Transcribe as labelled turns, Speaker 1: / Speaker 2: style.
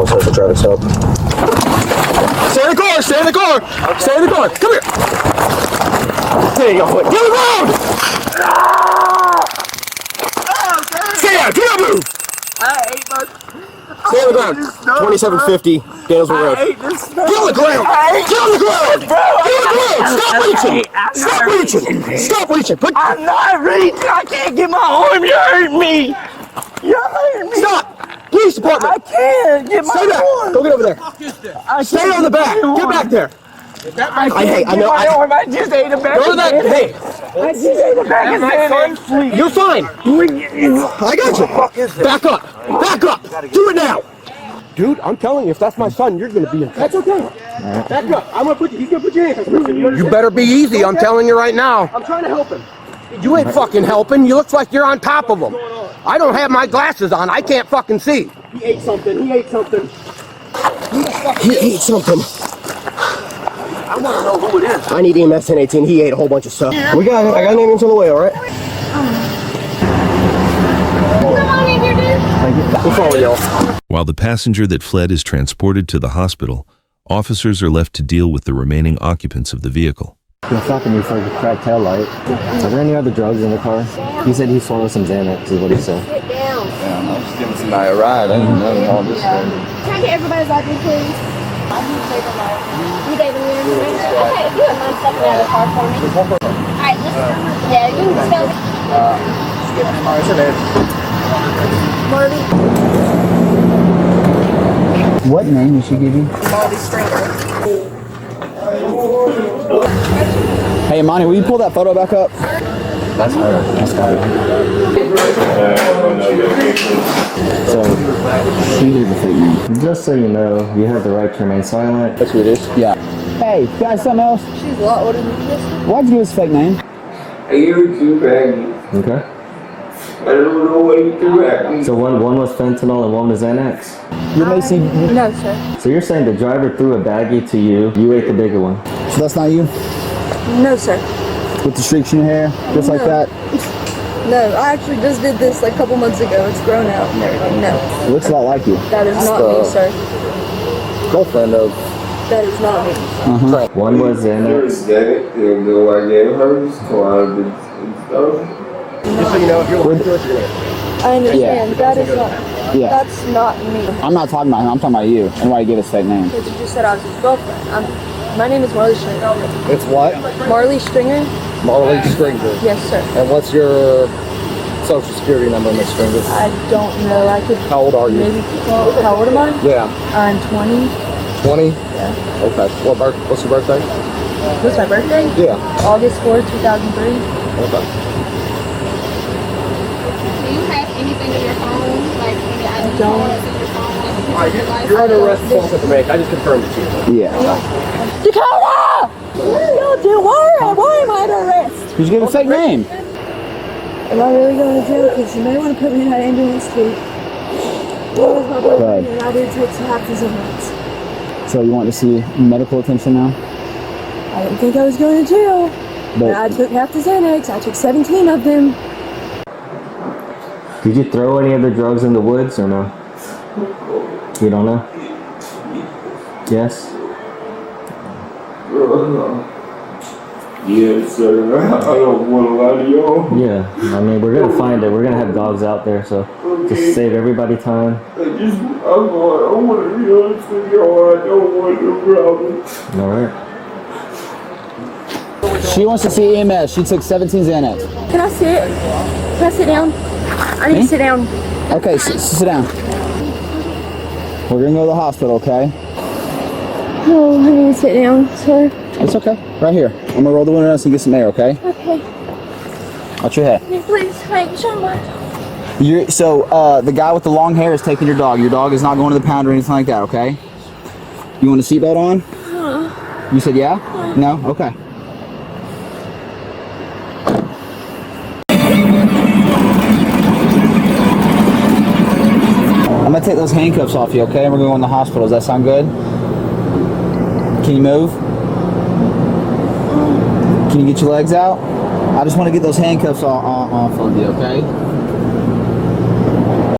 Speaker 1: on social traffic stop. Stay in the car! Stay in the car! Stay in the car! Come here! There you go, foot. Get on the road! Stay down! Do not move! Stay on the ground. 2750 Danielsville Road. Get on the ground! Get on the ground! Get on the ground! Stop reaching! Stop reaching! Stop reaching!
Speaker 2: I'm not reaching! I can't get my arm! You're hurting me! You're hurting me!
Speaker 1: Stop! Police department!
Speaker 2: I can't get my arm!
Speaker 1: Go get over there. Stay on the back. Get back there. I know.
Speaker 2: I just ate a bag.
Speaker 1: Go to that. Hey.
Speaker 2: I just ate a bag of Xanax.
Speaker 1: You're fine. I got you. Back up. Back up. Do it now. Dude, I'm telling you, if that's my son, you're going to be in trouble. That's okay. Back up. I'm going to put you, he's going to put your hands. You better be easy. I'm telling you right now. I'm trying to help him. You ain't fucking helping. You look like you're on top of him. I don't have my glasses on. I can't fucking see. He ate something. He ate something. He ate something. I want to know who it is. I need EMS 1018. He ate a whole bunch of stuff. We got it. I got an ambulance on the way, all right? We'll follow y'all.
Speaker 3: While the passenger that fled is transported to the hospital, officers are left to deal with the remaining occupants of the vehicle.
Speaker 4: He was stopping you for the cracked tail light. Are there any other drugs in the car? He said he swallowed some Xanax, is what he said.
Speaker 5: Sit down.
Speaker 6: Yeah, I'm just giving somebody a ride. I didn't know all this.
Speaker 5: Can I get everybody's ID, please? You gave them your information? Okay, if you wouldn't mind stepping out of the car for me. Alright, listen. Yeah, you can spell it.
Speaker 6: What's your name?
Speaker 5: Marty.
Speaker 4: What name did she give you?
Speaker 5: Marty Stringer.
Speaker 4: Hey, Monty, will you pull that photo back up?
Speaker 6: That's her.
Speaker 4: That's got it. So, she did the fake name. Just so you know, you have the right to remain silent.
Speaker 1: That's who it is?
Speaker 4: Yeah. Hey, guys, something else?
Speaker 5: She's a lot older than this.
Speaker 4: Why'd you give us a fake name?
Speaker 6: I gave her 2 baggies.
Speaker 4: Okay.
Speaker 6: I don't know what you threw at me.
Speaker 4: So one was fentanyl and one was Xanax? You may see.
Speaker 5: No, sir.
Speaker 4: So you're saying the driver threw a baggie to you, you ate the bigger one? So that's not you?
Speaker 5: No, sir.
Speaker 4: With the streaks in your hair, just like that?
Speaker 5: No, I actually just did this like a couple months ago. It's grown out and everything. No.
Speaker 4: It looks a lot like you.
Speaker 5: That is not me, sir.
Speaker 1: Girlfriend of.
Speaker 5: That is not me.
Speaker 4: One was Xanax.
Speaker 6: Even though I gave her quite and stuff.
Speaker 1: Just so you know, if you're looking to it, you're gonna.
Speaker 5: I understand. That is not.
Speaker 4: Yeah.
Speaker 5: That's not me.
Speaker 4: I'm not talking about him, I'm talking about you. And why you give us fake name?
Speaker 5: Because you just said I was his girlfriend. My name is Marley Stringer.
Speaker 1: It's what?
Speaker 5: Marley Stringer?
Speaker 1: Marley Stringer.
Speaker 5: Yes, sir.
Speaker 1: And what's your social security number, Miss Stringer?
Speaker 5: I don't know. I could.
Speaker 1: How old are you?
Speaker 5: Maybe. How old am I?
Speaker 1: Yeah.
Speaker 5: I'm 20.
Speaker 1: 20?
Speaker 5: Yeah.
Speaker 1: Okay. What's your birthday?
Speaker 5: What's my birthday?
Speaker 1: Yeah.
Speaker 5: August 4th, 2003.
Speaker 1: Okay.
Speaker 7: Do you have anything in your phone? Like any ID cards in your phone? Like
Speaker 1: You're under arrest for false information. I just confirmed it to you.
Speaker 4: Yeah.
Speaker 5: Dakota! What are y'all doing? Why am I under arrest?
Speaker 4: Did you give a fake name?
Speaker 5: Am I really going to jail? Because you may want to put me in that ambulance too. That was my boyfriend, and I did take some half the Xanax.
Speaker 4: So you want to see medical attention now?
Speaker 5: I didn't think I was going to jail. But I took half the Xanax. I took 17 of them.
Speaker 4: Did you throw any of the drugs in the woods or no? You don't know? Yes?
Speaker 6: Yes, sir. I don't want to lie to y'all.
Speaker 4: Yeah. I mean, we're going to find it. We're going to have dogs out there, so just save everybody time.
Speaker 6: I want to be honest with y'all. I don't want no problems.
Speaker 4: All right. She wants to see EMS. She took 17 Xanax.
Speaker 5: Can I sit? Can I sit down? I need to sit down.
Speaker 4: Okay, sit down. We're going to go to the hospital, okay?
Speaker 5: Oh, I need to sit down, sir.
Speaker 4: It's okay. Right here. I'm going to roll the window down so you get some air, okay?
Speaker 5: Okay.
Speaker 4: Watch your head.
Speaker 5: Please, thank you so much.
Speaker 4: So, the guy with the long hair is taking your dog. Your dog is not going to the pound or anything like that, okay? You want a seatbelt on? You said yeah? No? Okay. I'm going to take those handcuffs off you, okay? And we're going to go in the hospital. Does that sound good? Can you move? Can you get your legs out? I just want to get those handcuffs off of you, okay?